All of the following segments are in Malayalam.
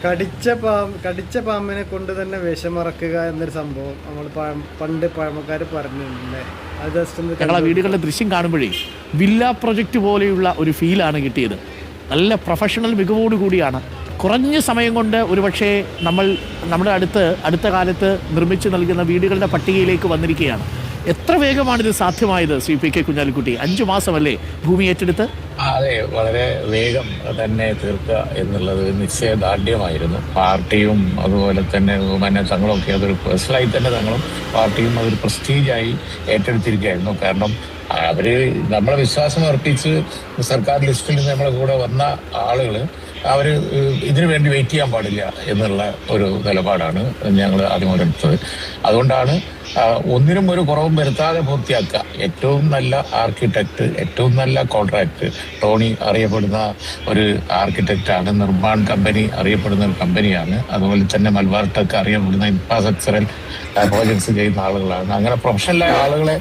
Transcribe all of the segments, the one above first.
കടിച്ച പാമ്പിനെ കൊണ്ട് തന്നെ വിഷമറക്കുക എന്നൊരു സംഭവം നമ്മൾ പണ്ട് പഴമക്കാർ പറഞ്ഞിട്ടുണ്ടല്ലേ. അത് ഞങ്ങളെ വീടുകളുടെ ദൃശ്യം കാണുമ്പോഴേ വില്ല പ്രൊജക്റ്റ് പോലെയുള്ള ഒരു ഫീലാണ് കിട്ടിയത്. നല്ല പ്രൊഫഷണൽ മികവോടുകൂടിയാണ് കുറഞ്ഞ സമയം കൊണ്ട് ഒരുപക്ഷെ നമ്മുടെ അടുത്ത കാലത്ത് നിർമ്മിച്ചു നൽകുന്ന വീടുകളുടെ പട്ടികയിലേക്ക് വന്നിരിക്കുകയാണ്. എത്ര വേഗമാണിത് സാധ്യമായത് ശ്രീ പി കെ കുഞ്ഞാലിക്കുട്ടി? 5 മാസമല്ലേ ഭൂമി ഏറ്റെടുത്ത്? അതെ, വളരെ വേഗം തന്നെ തീർക്കുക എന്നുള്ളത് നിശ്ചയദാർഢ്യമായിരുന്നു. പാർട്ടിയും അതുപോലെ തന്നെ തങ്ങളൊക്കെ അതൊരു പേഴ്സണലായി തന്നെ തങ്ങളും പാർട്ടിയും അതൊരു പ്രസ്റ്റീജായി ഏറ്റെടുത്തിരിക്കുകയായിരുന്നു. കാരണം അവര് നമ്മളെ വിശ്വാസം അർപ്പിച്ച് സർക്കാർ ലിസ്റ്റിൽ നിന്ന് നമ്മളെ കൂടെ വന്ന ആളുകൾ അവര് ഇതിനു വേണ്ടി വെയിറ്റ് ചെയ്യാൻ പാടില്ല എന്നുള്ള ഒരു നിലപാടാണ് ഞങ്ങൾ ആദ്യം എടുത്തത്. അതുകൊണ്ടാണ് ഒന്നിനും ഒരു കുറവും വരുത്താതെ പൂർത്തിയാക്കുക. ഏറ്റവും നല്ല ആർക്കിടെക്ട്, ഏറ്റവും നല്ല കോൺട്രാക്ട്, ടോണി അറിയപ്പെടുന്ന ഒരു ആർക്കിടെക്റ്റാണ്. നിർമ്മാൺ കമ്പനി അറിയപ്പെടുന്ന ഒരു കമ്പനിയാണ്. അതുപോലെ തന്നെ മലബാർ ടെക് അറിയപ്പെടുന്ന ഇൻഫ്രാസ്ട്രക്ചറൽ പ്രോജക്ട്സ് ചെയ്യുന്ന ആളുകളാണ്. അങ്ങനെ പ്രൊഫഷണലായ ആളുകളെ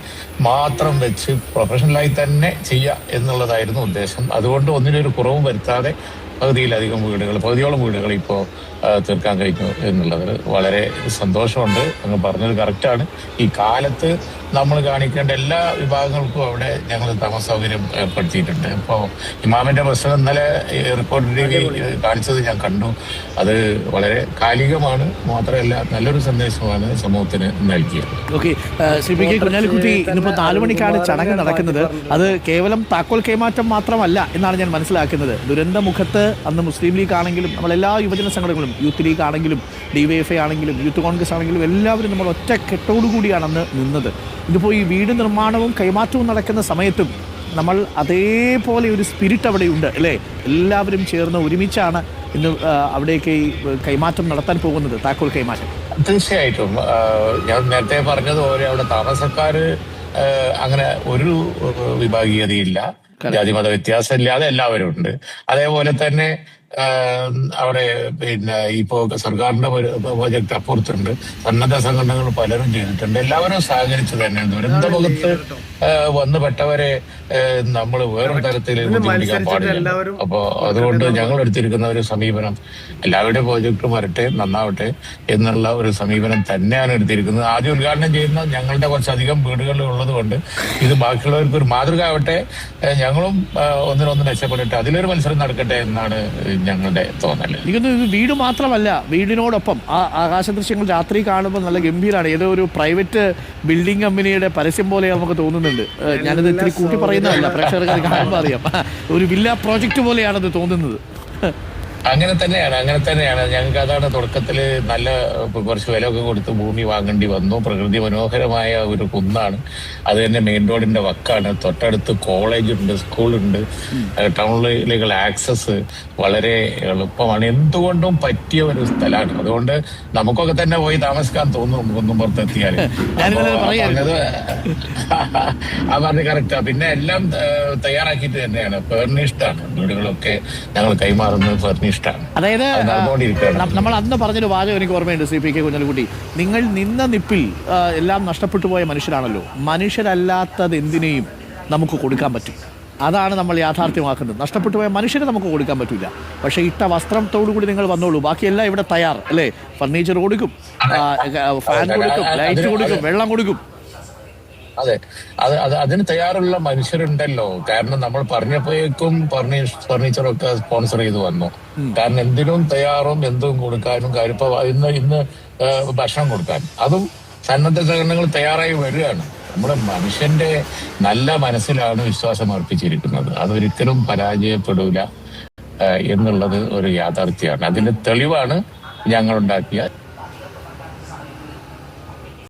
മാത്രം വെച്ച് പ്രൊഫഷണലായി തന്നെ ചെയ്യുക എന്നുള്ളതായിരുന്നു ഉദ്ദേശം. അതുകൊണ്ട് ഒന്നിനൊരു കുറവും വരുത്താതെ പകുതിയോളം വീടുകൾ ഇപ്പോൾ തീർക്കാൻ കഴിഞ്ഞു എന്നുള്ളത് വളരെ സന്തോഷമുണ്ട്. അങ്ങ് പറഞ്ഞത് കറക്റ്റാണ്. ഈ കാലത്ത് നമ്മൾ കാണിക്കേണ്ട എല്ലാ വിഭാഗങ്ങൾക്കും അവിടെ ഞങ്ങൾ താമസ സൗകര്യം ഏർപ്പെടുത്തിയിട്ടുണ്ട്. ഇപ്പോൾ ഇമാമിന്റെ പ്രശ്നം ഇന്നലെ റിപ്പോർട്ടിലേക്ക് കാണിച്ചത് ഞാൻ കണ്ടു. അത് വളരെ കാലികമാണ്, മാത്രമല്ല നല്ലൊരു സന്ദേശമാണ് സമൂഹത്തിന് നൽകിയത്. Okay, Shri P K Kunhalikutty, ഇന്നിപ്പോൾ 4 മണിക്കാണ് ചടങ്ങ് നടക്കുന്നത്. അത് കേവലം താക്കോൽ കൈമാറ്റം മാത്രമല്ല എന്നാണ് ഞാൻ മനസ്സിലാക്കുന്നത്. ദുരന്തമുഖത്ത് അന്ന് മുസ്ലിം ലീഗ് ആണെങ്കിലും നമ്മളെല്ലാ യുവജന സംഘടനകളും, യൂത്ത് ലീഗ് ആണെങ്കിലും DYFI ആണെങ്കിലും യൂത്ത് കോൺഗ്രസ് ആണെങ്കിലും എല്ലാവരും നമ്മൾ ഒറ്റ കെട്ടോടുകൂടിയാണ് അന്ന് നിന്നത്. ഇതിപ്പോൾ ഈ വീട് നിർമ്മാണവും കൈമാറ്റവും നടക്കുന്ന സമയത്തും നമ്മൾ അതേപോലെ ഒരു സ്പിരിറ്റ് അവിടെയുണ്ട് അല്ലേ? എല്ലാവരും ചേർന്ന് ഒരുമിച്ചാണ് ഇന്ന് അവിടേക്ക് ഈ കൈമാറ്റം നടത്താൻ പോകുന്നത്, താക്കോൽ കൈമാറ്റം. തീർച്ചയായിട്ടും ഞാൻ നേരത്തെ പറഞ്ഞതുപോലെ അവിടെ താമസക്കാര് അങ്ങനെ ഒരു വിഭാഗീയതയില്ല, ജാതിമത വ്യത്യാസം ഇല്ലാതെ എല്ലാവരും ഉണ്ട്. അതേപോലെ തന്നെ അവിടെ ഇപ്പോ സർക്കാരിന്റെ പ്രോജക്ട് അപ്പുറത്തുണ്ട്, സന്നദ്ധ സംഘടനകൾ പലരും ചെയ്തിട്ടുണ്ട്. എല്ലാവരും സഹകരിച്ചു തന്നെ ദുരന്തമുഖത്ത് വന്നുപെട്ടവരെ നമ്മൾ വേറൊരു തരത്തിൽ ബുദ്ധിമുട്ടിക്കാൻ പാടില്ല. അപ്പോ അതുകൊണ്ട് ഞങ്ങൾ എടുത്തിരിക്കുന്ന ഒരു സമീപനം എല്ലാവരുടെയും പ്രോജക്റ്റ് വരട്ടെ, നന്നാവട്ടെ എന്നുള്ള ഒരു സമീപനം തന്നെയാണ് എടുത്തിരിക്കുന്നത്. ആദ്യം ഉദ്ഘാടനം ചെയ്യുന്ന ഞങ്ങളുടെ കുറച്ചധികം വീടുകളിൽ ഉള്ളത് കൊണ്ട് ഇത് ബാക്കിയുള്ളവർക്ക് ഒരു മാതൃക ആവട്ടെ, ഞങ്ങളും ഒന്നിനൊന്ന് രക്ഷപ്പെടട്ടെ, അതിലൊരു മത്സരം നടക്കട്ടെ എന്നാണ് ഞങ്ങളുടെ തോന്നല്. എനിക്കൊന്ന് ഇത് വീട് മാത്രമല്ല, വീടിനോടൊപ്പം ആ ആകാശ ദൃശ്യങ്ങൾ രാത്രി കാണുമ്പോൾ നല്ല ഗംഭീരമാണ്. ഏതോ ഒരു പ്രൈവറ്റ് ബിൽഡിംഗ് കമ്പനിയുടെ പരസ്യം പോലെ നമുക്ക് തോന്നുന്നുണ്ട്. ഞാനിത് ഇത്തിരി കൂട്ടി പറയുന്നതല്ല, പ്രേക്ഷകർക്ക് കാണുമ്പോൾ അറിയാം. ഒരു വില്ല പ്രോജക്റ്റ് പോലെയാണത് തോന്നുന്നത്. അങ്ങനെ തന്നെയാണ്. ഞങ്ങൾക്ക് അതാണ് തുടക്കത്തിൽ നല്ല കുറച്ച് വിലയൊക്കെ കൊടുത്ത് ഭൂമി വാങ്ങേണ്ടി വന്നു. പ്രകൃതി മനോഹരമായ ഒരു കുന്നാണ്. അത് തന്നെ മെയിൻ റോഡിന്റെ വക്കാണ്. തൊട്ടടുത്ത് കോളേജുണ്ട്, സ്കൂളുണ്ട്, ടൗണിലേക്കുള്ള ആക്സസ് വളരെ എളുപ്പമാണ്. എന്തുകൊണ്ടും പറ്റിയ ഒരു സ്ഥലമാണ്. അതുകൊണ്ട് നമുക്കൊക്കെ തന്നെ പോയി താമസിക്കാൻ തോന്നും ഒന്നും പുറത്തെത്തിയാൽ. പറഞ്ഞ് കറക്റ്റാ. പിന്നെ എല്ലാം തയ്യാറാക്കിയിട്ട് തന്നെയാണ്, ഫർണിഷ്ഡാണ് വീടുകളൊക്കെ ഞങ്ങൾ കൈമാറുന്നത്. ഫർണിഷ്ഡാണ്. അതായത് നമ്മൾ അന്ന് പറഞ്ഞൊരു വാചകം എനിക്ക് ഓർമ്മയുണ്ട് ശ്രീ പി കെ കുഞ്ഞാലിക്കുട്ടി. നിങ്ങൾ നിന്ന നിപ്പിൽ എല്ലാം നഷ്ടപ്പെട്ടു പോയ മനുഷ്യരാണല്ലോ. മനുഷ്യരല്ലാത്തത് എന്തിനേയും നമുക്ക് കൊടുക്കാൻ പറ്റും. അതാണ് നമ്മൾ യാഥാർത്ഥ്യമാക്കുന്നത്. നഷ്ടപ്പെട്ടു പോയ മനുഷ്യരെ നമുക്ക് കൊടുക്കാൻ പറ്റില്ല. പക്ഷേ ഇട്ട വസ്ത്രത്തോടുകൂടി നിങ്ങൾ വന്നോളൂ, ബാക്കിയെല്ലാം ഇവിടെ തയ്യാർ അല്ലേ? ഫർണിച്ചർ കൊടുക്കും, ഫാൻ കൊടുക്കും, ലൈറ്റ് കൊടുക്കും, വെള്ളം കൊടുക്കും. അതെ, അതിന് തയ്യാറുള്ള മനുഷ്യരുണ്ടല്ലോ. കാരണം നമ്മൾ പറഞ്ഞപ്പോഴേക്കും ഫർണിച്ചറൊക്കെ സ്പോൺസർ ചെയ്ത് വന്നു. കാരണം എന്തിനും തയ്യാറും എന്തും കൊടുക്കാനും കാര്യം. ഇപ്പൊ ഇന്ന് ഭക്ഷണം കൊടുക്കാൻ അതും സന്നദ്ധ സംഘടനകൾ തയ്യാറായി വരികയാണ്. നമ്മുടെ മനുഷ്യന്റെ നല്ല മനസ്സിലാണ് വിശ്വാസം അർപ്പിച്ചിരിക്കുന്നത്. അതൊരിക്കലും പരാജയപ്പെടൂല എന്നുള്ളത് ഒരു യാഥാർത്ഥ്യമാണ്. അതിന്റെ തെളിവാണ് ഞങ്ങളുണ്ടാക്കിയ